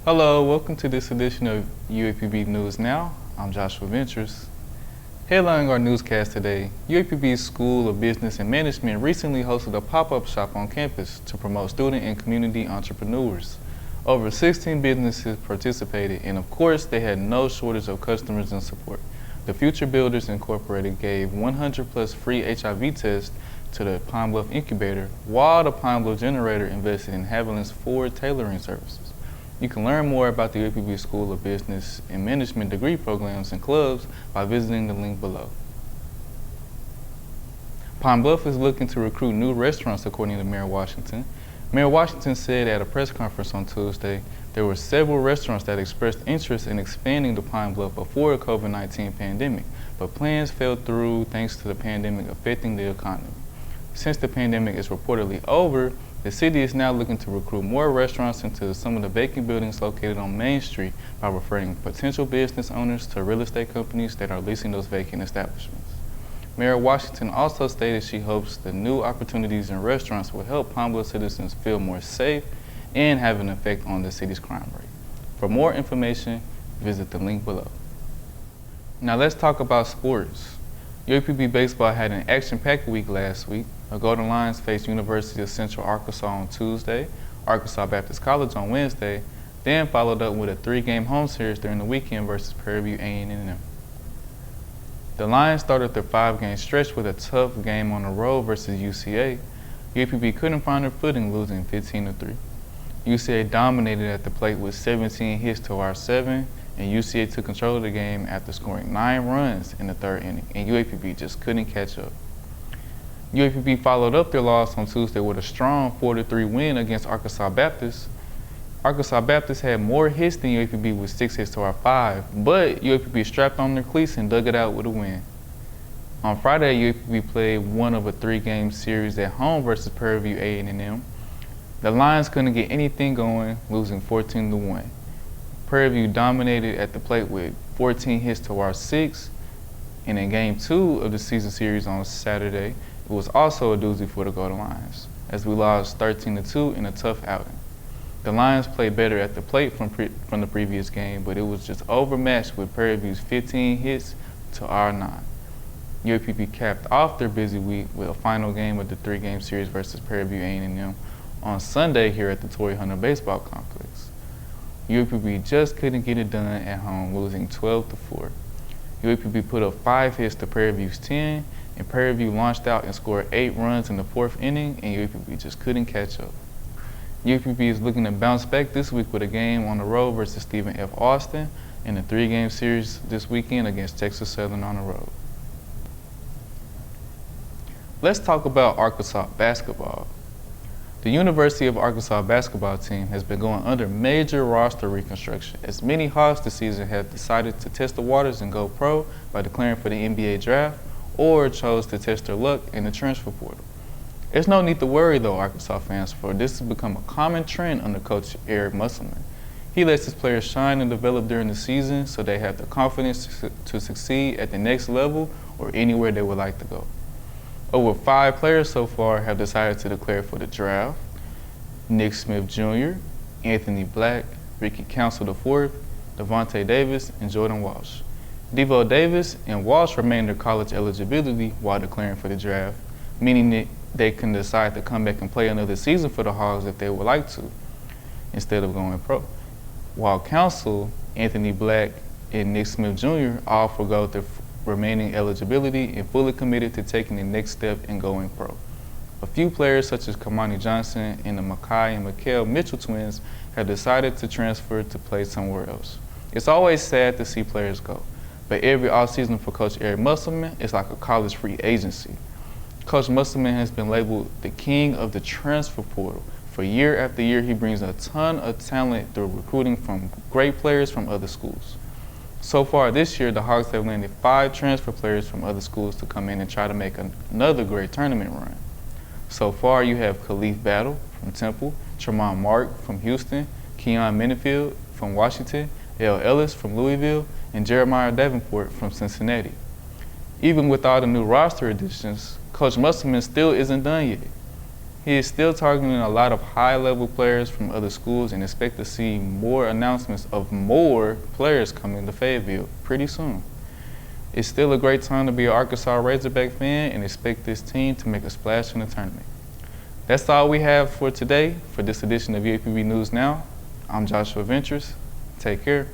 Hello, welcome to this edition of UAPB News Now. I'm Joshua Ventures. Headlining our newscast today, UAPB's School of Business and Management recently hosted a pop-up shop on campus to promote student and community entrepreneurs. Over 16 businesses participated, and of course, they had no shortage of customers and support. The Future Builders Incorporated gave 100 plus free HIV tests to the Pine Bluff Incubator, while the Pine Bluff Generator invested in Haviland's Ford tailoring services. You can learn more about the UAPB School of Business and Management degree programs and clubs by visiting the link below. Pine Bluff is looking to recruit new restaurants, according to Mayor Washington. Mayor Washington said at a press conference on Tuesday there were several restaurants that expressed interest in expanding to Pine Bluff before the COVID-19 pandemic, but plans fell through thanks to the pandemic affecting the economy. Since the pandemic is reportedly over, the city is now looking to recruit more restaurants into some of the vacant buildings located on Main Street by referring potential business owners to real estate companies that are leasing those vacant establishments. Mayor Washington also stated she hopes the new opportunities in restaurants will help Pine Bluff citizens feel more safe and have an effect on the city's crime rate. For more information, visit the link below. Now let's talk about sports. UAPB Baseball had an action-packed week last week. The Golden Lions faced University of Central Arkansas on Tuesday, Arkansas Baptist College on Wednesday, then followed up with a 3-game home series during the weekend versus Prairie View A&M. The Lions started their 5-game stretch with a tough game on the road versus UCA. UAPB couldn't find their footing, losing 15-3. UCA dominated at the plate with 17 hits to our 7, and UCA took control of the game after scoring 9 runs in the 3rd inning, and UAPB just couldn't catch up. UAPB followed up their loss on Tuesday with a strong 4-3 win against Arkansas Baptist. Arkansas Baptist had more hits than UAPB with 6 hits to our 5, but UAPB strapped on their cleats and dug it out with a win. On Friday, UAPB played one of a 3-game series at home versus Prairie View A&M. The Lions couldn't get anything going, losing 14-1. Prairie View dominated at the plate with 14 hits to our 6, and in Game 2 of the season series on Saturday, it was also a doozy for the Golden Lions, as we lost 13-2 in a tough outing. The Lions played better at the plate from the previous game, but it was just overmatched with Prairie View's 15 hits to our 9. UAPB capped off their busy week with a final game of the 3-game series versus Prairie View A&M on Sunday here at the Torrey Hunter Baseball Complex. UAPB just couldn't get it done at home, losing 12-4. UAPB put up 5 hits to Prairie View's 10, and Prairie View launched out and scored 8 runs in the 4th inning, and UAPB just couldn't catch up. UAPB is looking to bounce back this week with a game on the road versus Stephen F. Austin and a 3-game series this weekend against Texas Southern on the road. Let's talk about Arkansas basketball. The University of Arkansas basketball team has been going under major roster reconstruction, as many Hawks this season have decided to test the waters and go pro by declaring for the NBA draft, or chose to test their luck in the transfer portal. There's no need to worry though, Arkansas fans, for this has become a common trend under Coach Eric Musselman. He lets his players shine and develop during the season so they have the confidence to succeed at the next level or anywhere they would like to go. Over 5 players so far have decided to declare for the draft: Nick Smith Jr., Anthony Black, Ricky Council IV, Devontae Davis, and Jordan Walsh. Devo Davis and Walsh remain their college eligibility while declaring for the draft, meaning that they can decide to come back and play another season for the Hogs if they would like to, instead of going pro. While Council, Anthony Black, and Nick Smith Jr. all forgo their remaining eligibility and fully committed to taking the next step and going pro. A few players such as Kamani Johnson and the Makai and Mikael Mitchell twins have decided to transfer to play somewhere else. It's always sad to see players go, but every offseason for Coach Eric Musselman is like a college free agency. Coach Musselman has been labeled the king of the transfer portal. For year after year, he brings a ton of talent through recruiting from great players from other schools. So far this year, the Hogs have landed 5 transfer players from other schools to come in and try to make another great tournament run. So far, you have Khalif Battle from Temple, Tremont Mark from Houston, Keon Minifield from Washington, L. Ellis from Louisville, and Jeremiah Davenport from Cincinnati. Even with all the new roster additions, Coach Musselman still isn't done yet. He is still targeting a lot of high-level players from other schools and expect to see more announcements of more players coming to Fayetteville pretty soon. It's still a great time to be an Arkansas Razorback fan and expect this team to make a splash in the tournament. That's all we have for today for this edition of UAPB News Now. I'm Joshua Ventures. Take care.